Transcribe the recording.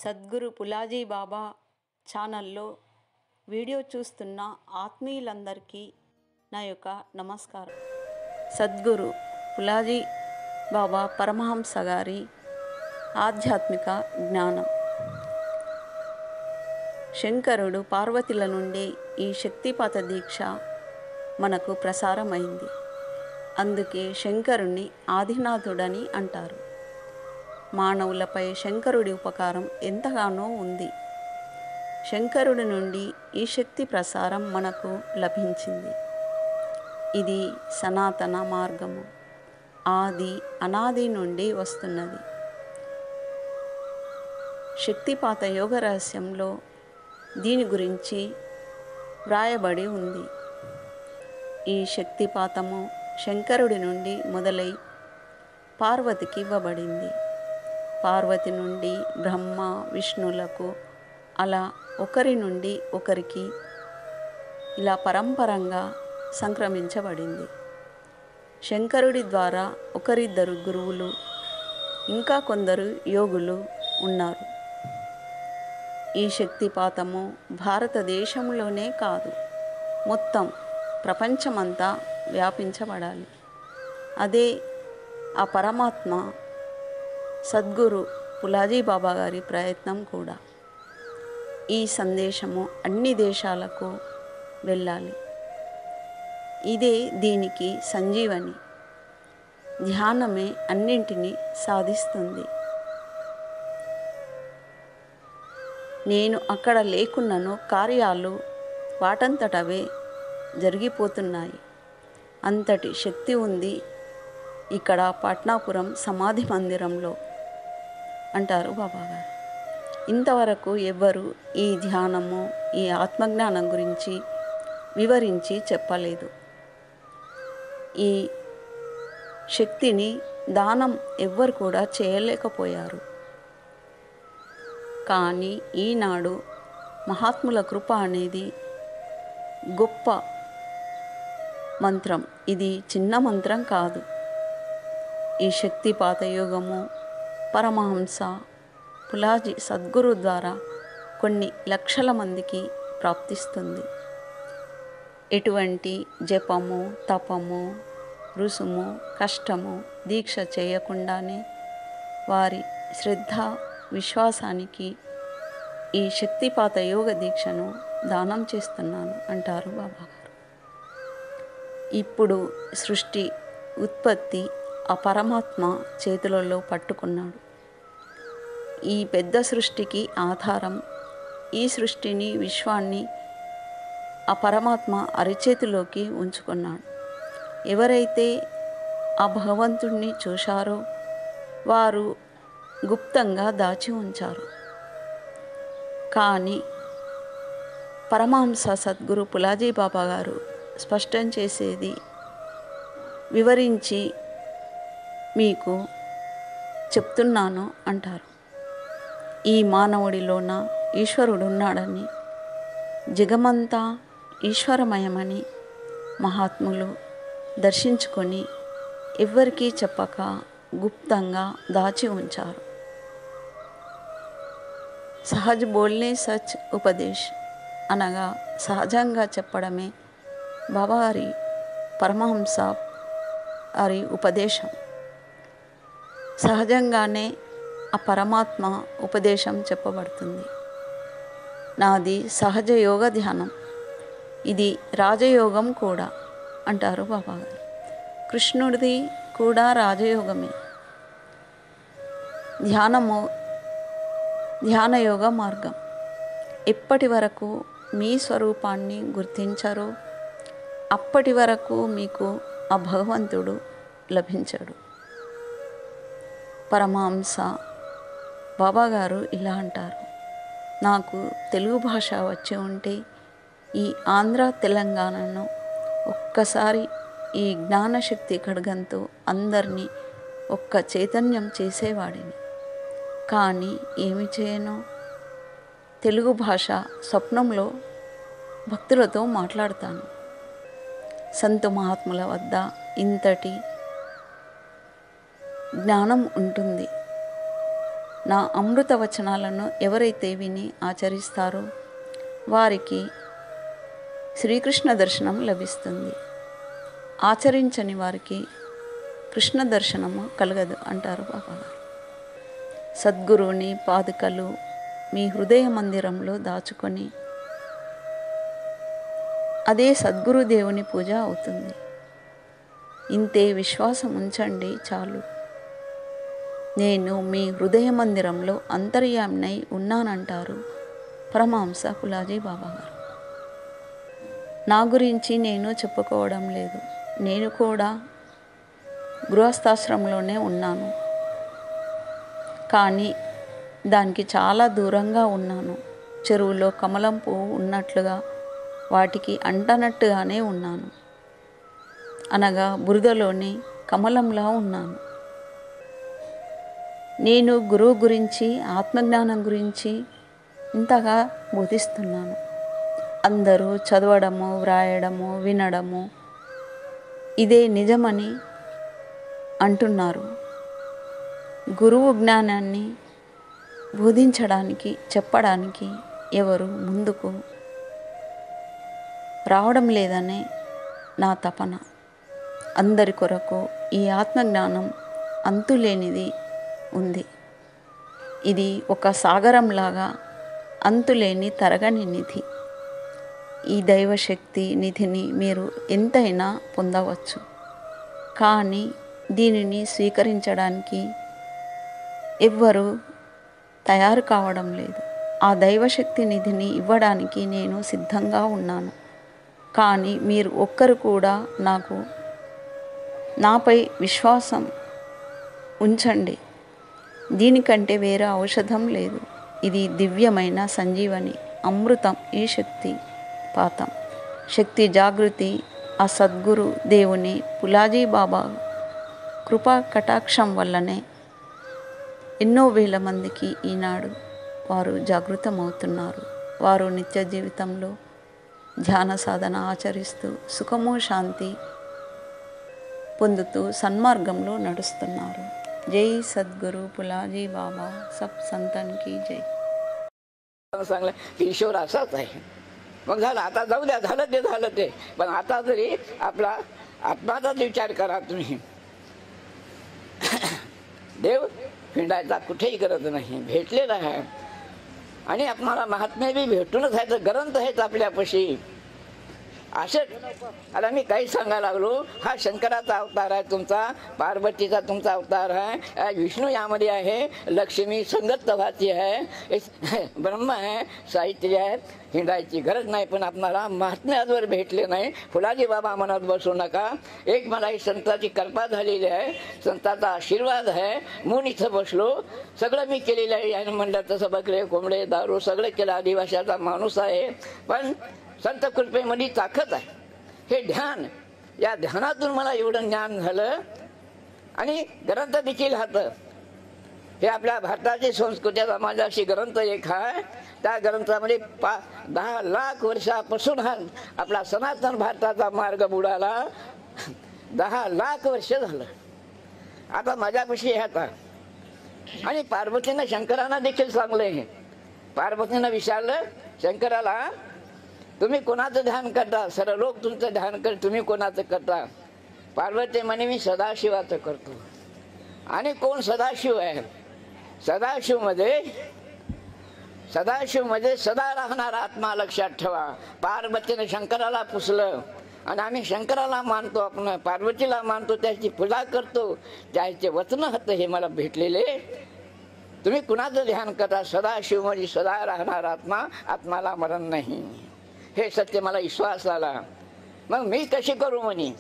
సద్గురు పులాజీ బాబా ఛానల్లో వీడియో చూస్తున్న ఆత్మీయులందరికీ నా యొక్క నమస్కారం. సద్గురు పులాజీ బాబా పరమహంస గారి ఆధ్యాత్మిక జ్ఞానం. శంకరుడు పార్వతుల నుండి ఈ శక్తిపాత దీక్ష మనకు ప్రసారమైంది. అందుకే శంకరుణ్ణి ఆదినాథుడని అంటారు. మానవులపై శంకరుడి ఉపకారం ఎంతగానో ఉంది. శంకరుడి నుండి ఈ శక్తి ప్రసారం మనకు లభించింది. ఇది సనాతన మార్గము, ఆది అనాది నుండి వస్తున్నది. శక్తిపాత యోగ రహస్యంలో దీని గురించి వ్రాయబడి ఉంది. ఈ శక్తిపాతము శంకరుడి నుండి మొదలై పార్వతికి ఇవ్వబడింది. పార్వతి నుండి బ్రహ్మ విష్ణులకు, అలా ఒకరి నుండి ఒకరికి ఇలా పరంపరంగా సంక్రమించబడింది. శంకరుడి ద్వారా ఒకరిద్దరు గురువులు, ఇంకా కొందరు యోగులు ఉన్నారు. ఈ శక్తిపాతము భారతదేశంలోనే కాదు, మొత్తం ప్రపంచమంతా వ్యాపించబడాలి. అదే ఆ పరమాత్మ సద్గురు పులాజీ బాబా గారి ప్రయత్నం కూడా. ఈ సందేశము అన్ని దేశాలకు వెళ్ళాలి. ఇదే దీనికి సంజీవని. ధ్యానమే అన్నింటినీ సాధిస్తుంది. నేను అక్కడ లేకున్నను కార్యాలు వాటంతటవే జరిగిపోతున్నాయి. అంతటి శక్తి ఉంది ఇక్కడ పట్నాపురం సమాధి మందిరంలో అంటారు బాబాగారు. ఇంతవరకు ఎవ్వరు ఈ ధ్యానము, ఈ ఆత్మజ్ఞానం గురించి వివరించి చెప్పలేదు. ఈ శక్తిని దానం ఎవ్వరు కూడా చేయలేకపోయారు. కానీ ఈనాడు మహాత్ముల కృప అనేది గొప్ప మంత్రం. ఇది చిన్న మంత్రం కాదు. ఈ శక్తిపాత యోగము పరమహంస పులాజీ సద్గురు ద్వారా కొన్ని లక్షల మందికి ప్రాప్తిస్తుంది. ఎటువంటి జపము, తపము, రుసుము, కష్టము, దీక్ష చేయకుండానే వారి శ్రద్ధ విశ్వాసానికి ఈ శక్తిపాత యోగ దీక్షను దానం చేస్తున్నాను అంటారు బాబాగారు. ఇప్పుడు సృష్టి ఉత్పత్తి ఆ పరమాత్మ చేతులలో పట్టుకున్నాడు. ఈ పెద్ద సృష్టికి ఆధారం, ఈ సృష్టిని, విశ్వాన్ని ఆ పరమాత్మ అరిచేతిలోకి ఉంచుకున్నాడు. ఎవరైతే ఆ భగవంతుణ్ణి చూశారో వారు గుప్తంగా దాచి ఉంచారు. కానీ పరమహంస సద్గురు పులాజీ బాబా గారు స్పష్టం చేసేది, వివరించి మీకు చెప్తున్నాను అంటారు. ఈ మానవుడిలోన ఈశ్వరుడున్నాడని, జగమంతా ఈశ్వరమయమని మహాత్ములు దర్శించుకొని ఎవ్వరికీ చెప్పక గుప్తంగా దాచి ఉంచారు. సహజ్ బోల్నే సచ్ ఉపదేశ్ అనగా సహజంగా చెప్పడమే బాబాగారి పరమహంస వారి ఉపదేశం. సహజంగానే ఆ పరమాత్మ ఉపదేశం చెప్పబడుతుంది. నాది సహజ యోగ ధ్యానం, ఇది రాజయోగం కూడా అంటారు బాబాగారు. కృష్ణుడిది కూడా రాజయోగమే. ధ్యానయోగ మార్గం. ఎప్పటి వరకు మీ స్వరూపాన్ని గుర్తించరో అప్పటి వరకు మీకు ఆ భగవంతుడు లభించడు. పరమహంస బాబాగారు ఇలా అంటారు, నాకు తెలుగు భాష వచ్చి ఉంటే ఈ ఆంధ్ర తెలంగాణను ఒక్కసారి ఈ జ్ఞానశక్తి ఖడ్గంతో అందరినీ ఒక్క చైతన్యం చేసేవాడిని. కానీ ఏమి చేయను, తెలుగు భాష స్వప్నంలో భక్తులతో మాట్లాడతాను. సంత మహాత్ముల వద్ద ఇంతటి జ్ఞానం ఉంటుంది. నా అమృత వచనాలను ఎవరైతే విని ఆచరిస్తారో వారికి శ్రీకృష్ణ దర్శనం లభిస్తుంది. ఆచరించని వారికి కృష్ణ దర్శనము కలగదు అంటారు బాబాగారు. సద్గురువుని పాదుకలు మీ హృదయ మందిరంలో దాచుకొని అదే సద్గురు దేవుని పూజ అవుతుంది. ఇంతే విశ్వాసం ఉంచండి చాలు. నేను మీ హృదయ మందిరంలో అంతర్యామినై ఉన్నానంటారు పరమహంస పులాజీ బాబాగారు. నా గురించి నేను చెప్పుకోవడం లేదు. నేను కూడా గృహస్థాశ్రమంలోనే ఉన్నాను, కానీ దానికి చాలా దూరంగా ఉన్నాను. చెరువులో కమలం పువ్వు ఉన్నట్లుగా వాటికి అంటనట్టుగానే ఉన్నాను, అనగా బురదలోని కమలంలా ఉన్నాను. నేను గురువు గురించి, ఆత్మజ్ఞానం గురించి ఇంతగా బోధిస్తున్నాను. అందరూ చదవడము, వ్రాయడము, వినడము ఇదే నిజమని అంటున్నారు. గురువు జ్ఞానాన్ని బోధించడానికి, చెప్పడానికి ఎవరు ముందుకు రావడం లేదనే నా తపన. అందరి కొరకు ఈ ఆత్మజ్ఞానం అంతులేనిది ఉంది. ఇది ఒక సాగరంలాగా అంతులేని తరగని నిధి. ఈ దైవశక్తి నిధిని మీరు ఎంతైనా పొందవచ్చు, కానీ దీనిని స్వీకరించడానికి ఎవ్వరూ తయారు కావడం లేదు. ఆ దైవశక్తి నిధిని ఇవ్వడానికి నేను సిద్ధంగా ఉన్నాను, కానీ మీరు ఒక్కరు కూడా నాపై విశ్వాసం ఉంచండి. దీనికంటే వేరే ఔషధం లేదు. ఇది దివ్యమైన సంజీవని, అమృతం. ఈ శక్తి పాతం, శక్తి జాగృతి ఆ సద్గురు దేవుని పులాజీ బాబా కృపా కటాక్షం వల్లనే ఎన్నో వేల మందికి ఈనాడు వారు జాగృతమవుతున్నారు. వారు నిత్య జీవితంలో ధ్యాన సాధన ఆచరిస్తూ సుఖము శాంతి పొందుతూ సన్మార్గంలో నడుస్తున్నారు. జై సద్గురు పులాజీ बाबा, सब संतान की जय. सांगलं ईश्वर असाच आहे. मग झालं, आता जाऊ द्या, झालं ते. पण आता तरी आपला आत्माचाच विचार करा तुम्ही. देव हिंडायचा कुठेही करत नाही, भेटलेला आहे. आणि आपल्याला महात्म्य बी भेटूनच आहे, तर ग्रंथ आहेत आपल्यापाशी. असेच आता मी काही सांगायला लागलो, हा शंकराचा अवतार आहे तुमचा, पार्वतीचा तुमचा अवतार आहे, विष्णू यामध्ये आहे, लक्ष्मी संगत तवाची आहे, ब्रह्म आहे, साहित्य आहे. हिंडायची गरज नाही. पण आपणाला महात्म्य आजवर भेटले नाही. फुलाजी बाबा म्हणत बसू नका. एक मला ही संताची कृपा झालेली आहे, संताचा आशीर्वाद आहे म्हणून इथं बसलो. सगळं मी केलेलं आहे. याने म्हणलं तसं बकरे कोंबडे दारू सगळं केलं. आदिवाशाचा माणूस आहे, पण संत कृपेमध्ये ताकद आहे. हे ध्यान, या ध्यानातून मला एवढं ज्ञान झालं. आणि ग्रंथ देखील हातं. हे आपल्या भारताची संस्कृती समाजाशी ग्रंथ एक आहे. त्या ग्रंथामध्ये 10 लाख वर्षापासून हा आपला सनातन भारताचा मार्ग बुडाला. 10 लाख वर्ष झालं. आता माझ्यापाशी हे आता. आणि पार्वतीनं शंकरांना देखील सांगले. पार्वतीनं विचारलं शंकराला, तुम्ही कोणाचं ध्यान करता? सर्व लोक तुमचं ध्यान कर, तुम्ही कोणाचं करता? पार्वती म्हणे, मी सदाशिवाचं करतो. आणि कोण सदाशिव आहे? सदाशिव मध्ये सदा राहणारा आत्मा लक्षात ठेवा. पार्वतीने शंकराला पुसलं आणि आम्ही शंकराला मानतो, आपण पार्वतीला मानतो, त्याची पूजा करतो. त्याचे वचन होतं हे मला भेटलेले. तुम्ही कुणाचं ध्यान करता? सदाशिव म्हणजे सदा राहणारा आत्मा, आत्माला मरण नाही. हे सत्य मला विश्वास आला. मग मी कशी करू म्हणे.